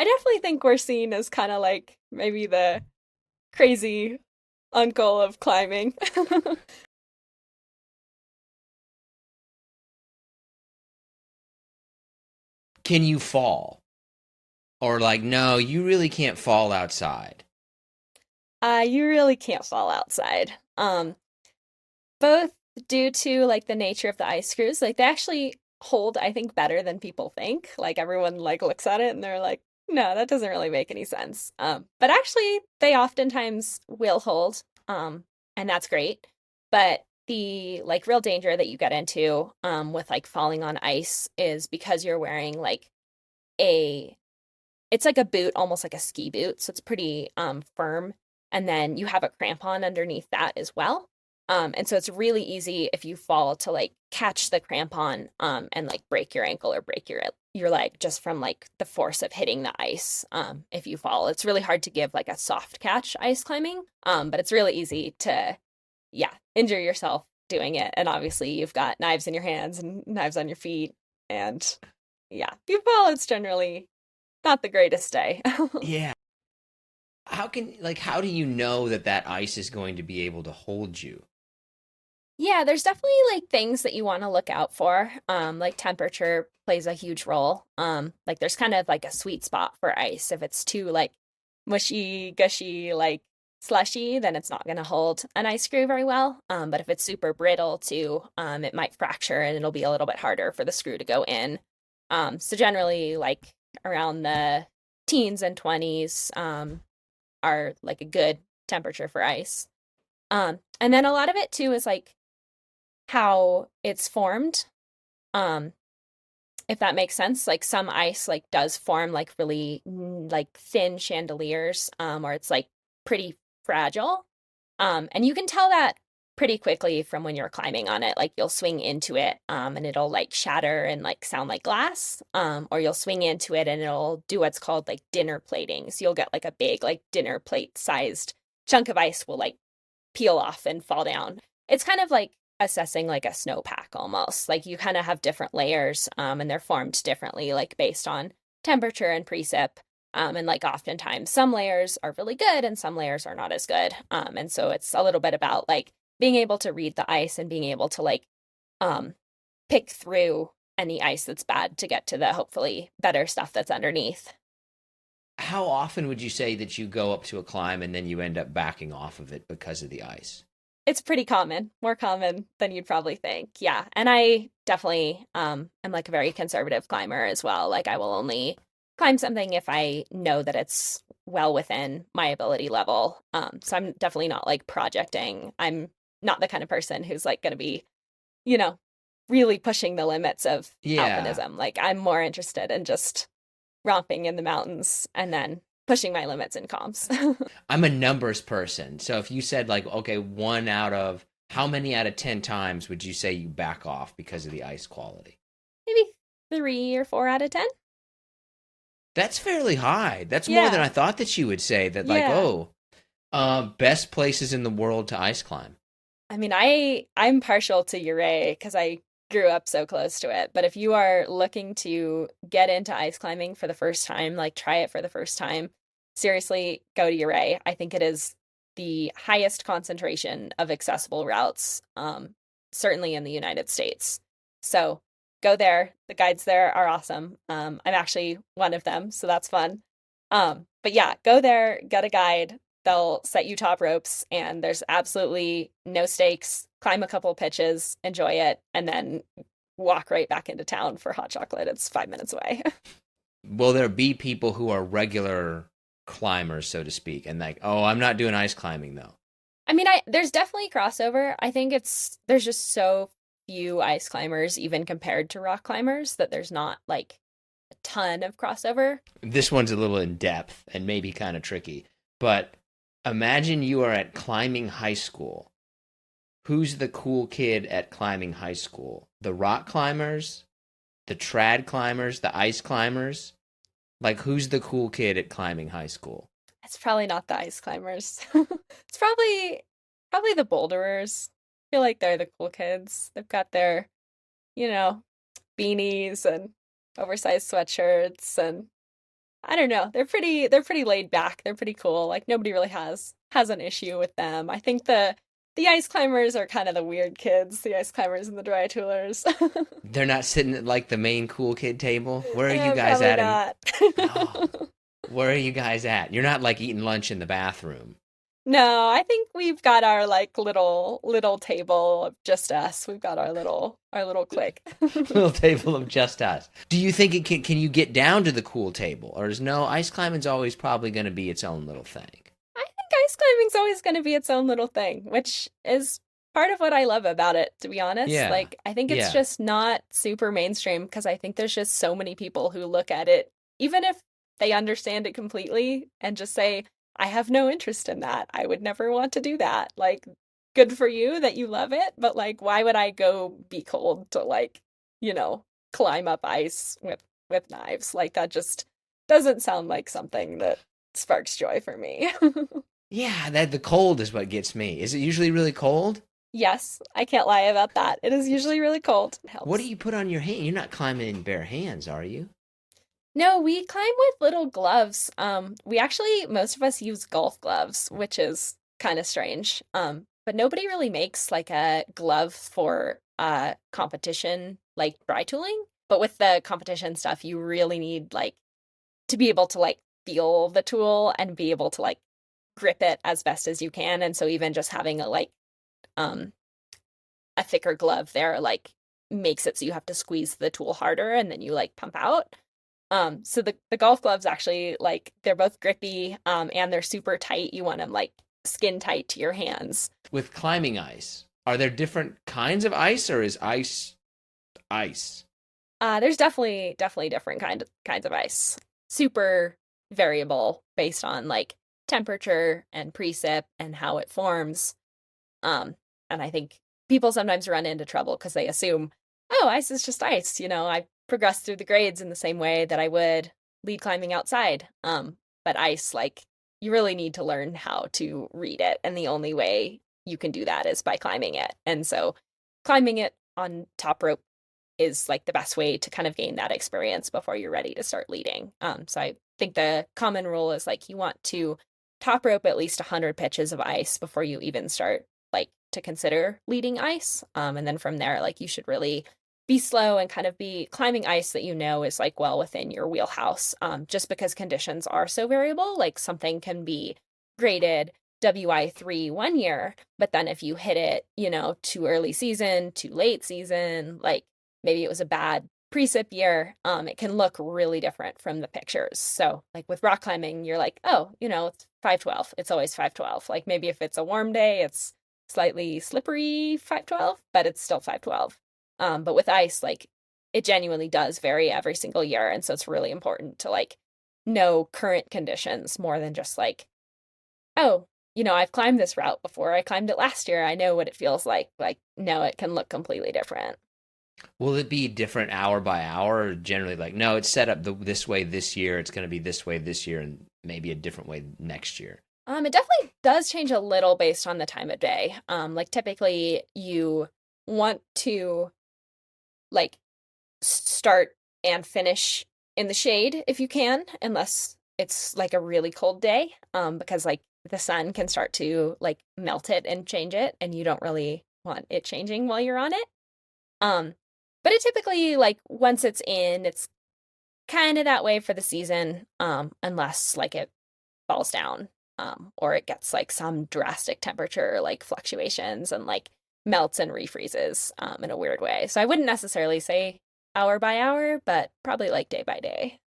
I definitely think we're seen as kind of like maybe the crazy uncle of climbing. Can you fall? Or like, no, you really can't fall outside. You really can't fall outside. Both due to like the nature of the ice screws, like they actually hold, I think, better than people think. Like everyone like looks at it and they're like, no, that doesn't really make any sense. But actually they oftentimes will hold, and that's great. But the like real danger that you get into with like falling on ice is because you're wearing like a it's like a boot, almost like a ski boot, so it's pretty firm. And then you have a crampon underneath that as well. And so it's really easy if you fall to like catch the crampon and like break your ankle or break your leg just from like the force of hitting the ice. If you fall, it's really hard to give like a soft catch ice climbing, but it's really easy to, yeah, injure yourself doing it. And obviously, you've got knives in your hands and knives on your feet, and yeah, if you fall, it's generally not the greatest day. Yeah. How do you know that that ice is going to be able to hold you? Yeah, there's definitely like things that you want to look out for. Like temperature plays a huge role. Like there's kind of like a sweet spot for ice. If it's too like mushy, gushy, like slushy, then it's not going to hold an ice screw very well. But if it's super brittle too, it might fracture and it'll be a little bit harder for the screw to go in. So generally, like around the teens and 20s, are like a good temperature for ice. And then a lot of it too is like how it's formed. Um, if that makes sense. Like some ice like does form like really like thin chandeliers, or it's like pretty fragile. And you can tell that pretty quickly from when you're climbing on it. Like you'll swing into it, and it'll like shatter and like sound like glass. Or you'll swing into it and it'll do what's called like dinner plating. So you'll get like a big like dinner plate sized chunk of ice will like peel off and fall down. It's kind of like assessing like a snowpack almost. Like you kind of have different layers, and they're formed differently, like based on temperature and precip. And like oftentimes some layers are really good and some layers are not as good. And so it's a little bit about like being able to read the ice and being able to like um, pick through any ice that's bad to get to the hopefully better stuff that's underneath. How often would you say that you go up to a climb and then you end up backing off of it because of the ice? It's pretty common, more common than you'd probably think. Yeah. And I definitely am like a very conservative climber as well. Like I will only climb something if I know that it's well within my ability level. So I'm definitely not like projecting. I'm not the kind of person who's like going to be, you know, really pushing the limits of Yeah. alpinism. Like I'm more interested in just romping in the mountains and then pushing my limits in comps. I'm a numbers person. So if you said like, okay, one out of how many out of 10 times would you say you back off because of the ice quality? Maybe 3 or 4 out of 10. That's fairly high. That's more than Yeah. I thought that you would say that like, Yeah. oh, best places in the world to ice climb. I mean, I'm partial to Uray because I grew up so close to it. But if you are looking to get into ice climbing for the first time, like try it for the first time, seriously, go to Uray. I think it is the highest concentration of accessible routes, certainly in the United States. So go there. The guides there are awesome. I'm actually one of them, so that's fun. But yeah, go there, get a guide. They'll set you top ropes, and there's absolutely no stakes. Climb a couple pitches, enjoy it, and then walk right back into town for hot chocolate. It's 5 minutes away. Will there be people who are regular climbers, so to speak, and like, oh, I'm not doing ice climbing though? I mean, I there's definitely crossover. I think there's just so few ice climbers, even compared to rock climbers, that there's not like a ton of crossover. This one's a little in depth and maybe kind of tricky, but imagine you are at climbing high school. Who's the cool kid at climbing high school? The rock climbers, the trad climbers, the ice climbers? Like, who's the cool kid at climbing high school? It's probably not the ice climbers. It's probably the boulderers. I feel like they're the cool kids. They've got their, you know, beanies and oversized sweatshirts and I don't know. They're pretty laid back. They're pretty cool. Like nobody really has an issue with them. I think the ice climbers are kind of the weird kids, the ice climbers and the dry toolers. They're not sitting at like the main cool kid table. Where are you guys Probably at? And not. oh, where are you guys at? You're not like eating lunch in the bathroom. No, I think we've got our like little table of just us. We've got our little clique. Little table of just us. Do you think it can you get down to the cool table? Or is no, ice climbing's always probably going to be its own little thing? I think ice climbing's always going to be its own little thing, which is part of what I love about it, to be honest. Yeah. Like, I think it's Yeah. just not super mainstream because I think there's just so many people who look at it, even if they understand it completely, and just say, I have no interest in that. I would never want to do that. Like, good for you that you love it, but like, why would I go be cold to like, you know, climb up ice with knives? Like, that just doesn't sound like something that sparks joy for me. Yeah, that the cold is what gets me. Is it usually really cold? Yes, I can't lie about that. It is usually really cold. It What do helps. you put on your hand? You're not climbing in bare hands, are you? No, we climb with little gloves. We actually, most of us use golf gloves, which is kind of strange. But nobody really makes like a glove for competition, like dry tooling. But with the competition stuff, you really need like to be able to like feel the tool and be able to like grip it as best as you can. And so even just having um a thicker glove there like makes it so you have to squeeze the tool harder and then you like pump out. So the golf gloves actually like they're both grippy, and they're super tight. You want them like skin tight to your hands. With climbing ice, are there different kinds of ice or is ice ice? There's definitely different kinds of ice. Super variable based on like temperature and precip and how it forms. And I think people sometimes run into trouble because they assume, oh, ice is just ice. I progress through the grades in the same way that I would lead climbing outside. But ice, like, you really need to learn how to read it. And the only way you can do that is by climbing it. And so climbing it on top rope is like the best way to kind of gain that experience before you're ready to start leading. So I think the common rule is like you want to top rope at least 100 pitches of ice before you even start like to consider leading ice. And then from there, like you should really be slow and kind of be climbing ice that you know is like well within your wheelhouse. Just because conditions are so variable, like something can be graded WI3 one year, but then if you hit it, too early season, too late season, like maybe it was a bad precip year, it can look really different from the pictures. So, like with rock climbing, you're like, oh, it's 512. It's always 512. Like maybe if it's a warm day, it's slightly slippery 512, but it's still 512. But with ice, like it genuinely does vary every single year. And so it's really important to like know current conditions more than just like, oh, I've climbed this route before. I climbed it last year. I know what it feels like. Like, no, it can look completely different. Will it be different hour by hour or generally like, no, it's set up this way this year, it's going to be this way this year and maybe a different way next year? It definitely does change a little based on the time of day. Like typically you want to like start and finish in the shade if you can, unless it's like a really cold day, because like the sun can start to like melt it and change it, and you don't really want it changing while you're on it. Um, but it typically like once it's in, it's kind of that way for the season, unless like it falls down, or it gets like some drastic temperature like fluctuations and like melts and refreezes in a weird way. So I wouldn't necessarily say hour by hour, but probably like day by day.